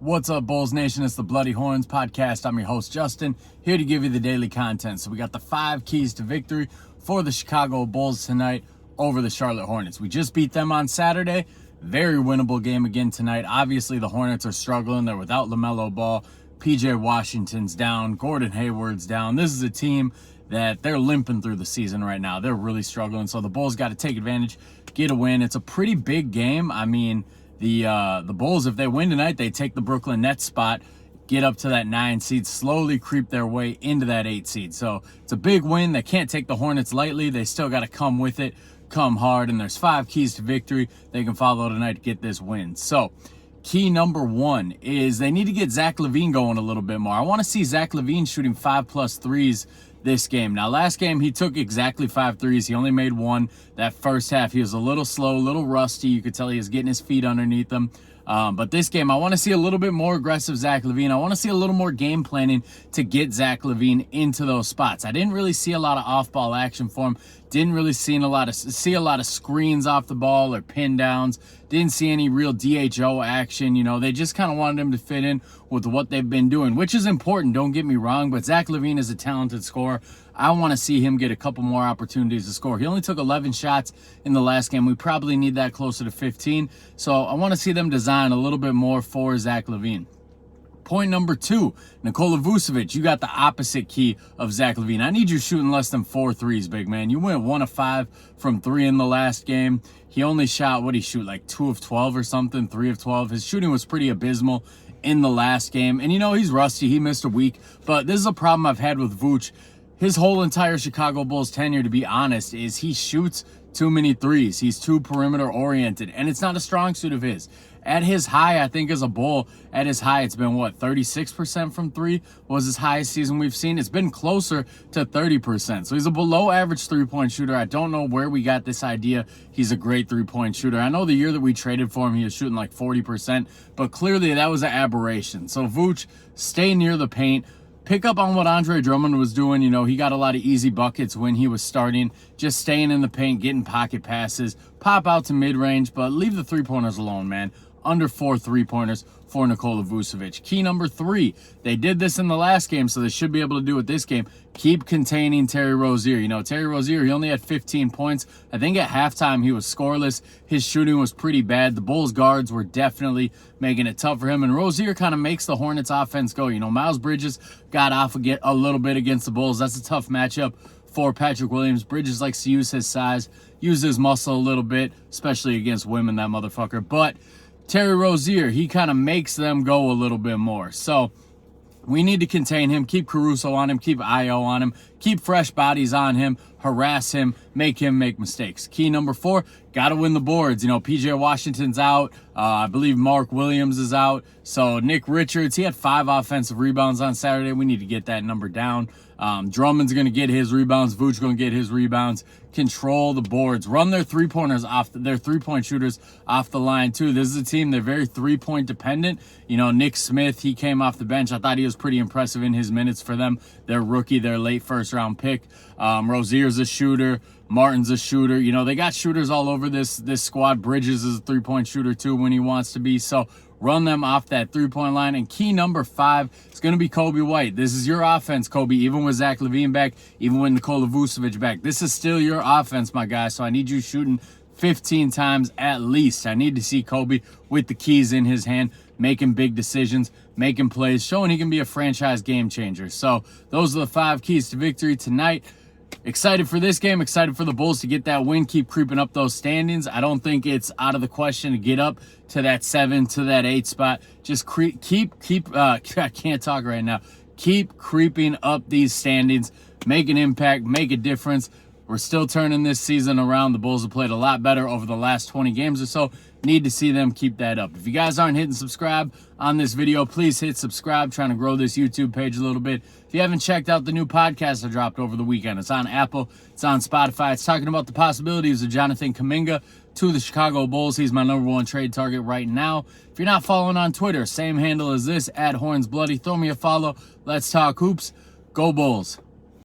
What's up, Bulls Nation? It's the Bloody Horns podcast. I'm your host, Justin, here to give you the daily content. So we got the 5 keys to victory for the Chicago Bulls tonight over the Charlotte Hornets. We just beat them on Saturday. Very winnable game again tonight. Obviously, the Hornets are struggling. They're without LaMelo Ball. PJ Washington's down. Gordon Hayward's down. This is a team that they're limping through the season right now. They're really struggling. So the Bulls got to take advantage, get a win. It's a pretty big game. I mean, the Bulls, if they win tonight, they take the Brooklyn Nets spot, get up to that 9 seed, slowly creep their way into that 8 seed. So it's a big win. They can't take the Hornets lightly. They still got to come with it, come hard, and there's 5 keys to victory they can follow tonight to get this win. So key number 1 is they need to get Zach LaVine going a little bit more. I want to see Zach LaVine shooting 5+ threes this game. Now, last game, he took exactly 5 threes. He only made 1. That first half, he was a little slow, a little rusty. You could tell he was getting his feet underneath him. But this game, I want to see a little bit more aggressive Zach LaVine. I want to see a little more game planning to get Zach LaVine into those spots. I didn't really see a lot of off-ball action for him. Didn't really see a lot of screens off the ball or pin downs. Didn't see any real DHO action. You know, they just kind of wanted him to fit in with what they've been doing, which is important. Don't get me wrong, but Zach LaVine is a talented scorer. I want to see him get a couple more opportunities to score. He only took 11 shots in the last game. We probably need that closer to 15. So I want to see them design a little bit more for Zach LaVine. Point number 2, Nikola Vucevic, you got the opposite key of Zach LaVine. I need you shooting less than 4 threes, big man. You went 1 of 5 from 3 in the last game. He only shot, what did he shoot, like 2 of 12 or something, 3 of 12. His shooting was pretty abysmal in the last game. And, you know, he's rusty. He missed a week. But this is a problem I've had with Vooch. His whole entire Chicago Bulls tenure, to be honest, is he shoots too many threes. He's too perimeter oriented, and it's not a strong suit of his. At his high, I think as a Bull, at his high, it's been, 36% from 3 was his highest season we've seen. It's been closer to 30%. So he's a below average three-point shooter. I don't know where we got this idea he's a great three-point shooter. I know the year that we traded for him, he was shooting like 40%, but clearly that was an aberration. So Vooch, stay near the paint. Pick up on what Andre Drummond was doing. You know, he got a lot of easy buckets when he was starting, just staying in the paint, getting pocket passes, pop out to mid-range, but leave the three-pointers alone, man. Under 4 3-pointers for Nikola Vucevic. Key number 3, they did this in the last game, so they should be able to do it this game. Keep containing Terry Rozier. You know, Terry Rozier, he only had 15 points. I think at halftime he was scoreless. His shooting was pretty bad. The Bulls guards were definitely making it tough for him, and Rozier kind of makes the Hornets offense go. You know, Miles Bridges got off a little bit against the Bulls. That's a tough matchup for Patrick Williams. Bridges likes to use his size, use his muscle a little bit, especially against women, that motherfucker. But Terry Rozier, he kind of makes them go a little bit more. So we need to contain him, keep Caruso on him, keep Io on him, keep fresh bodies on him, harass him make mistakes. Key number 4, got to win the boards. You know, PJ Washington's out. I believe Mark Williams is out. So Nick Richards, he had 5 offensive rebounds on Saturday. We need to get that number down. Drummond's going to get his rebounds. Vooch going to get his rebounds. Control the boards. Run their three-pointers off, their three-point shooters off the line, too. This is a team, they're very three-point dependent. You know, Nick Smith, he came off the bench. I thought he was pretty impressive in his minutes for them. Their rookie, their late first-round pick. Rozier's a shooter. Martin's a shooter. You know, they got shooters all over this squad. Bridges is a three-point shooter, too, when he wants to be. So run them off that three-point line. And key number 5 is going to be Coby White. This is your offense, Coby, even with Zach LaVine back, even with Nikola Vucevic back. This is still your offense, my guy. So I need you shooting 15 times at least. I need to see Coby with the keys in his hand, making big decisions, making plays, showing he can be a franchise game changer. So those are the 5 keys to victory tonight. Excited for this game, excited for the Bulls to get that win, keep creeping up those standings. I don't think it's out of the question to get up to that 7, to that 8 spot. Just I can't talk right now. Keep creeping up these standings, make an impact, make a difference. We're still turning this season around. The Bulls have played a lot better over the last 20 games or so. Need to see them keep that up. If you guys aren't hitting subscribe on this video, please hit subscribe. Trying to grow this YouTube page a little bit. If you haven't checked out the new podcast I dropped over the weekend, it's on Apple, it's on Spotify. It's talking about the possibilities of Jonathan Kuminga to the Chicago Bulls. He's my #1 trade target right now. If you're not following on Twitter, same handle as this, @HornsBloody. Throw me a follow. Let's talk hoops. Go Bulls.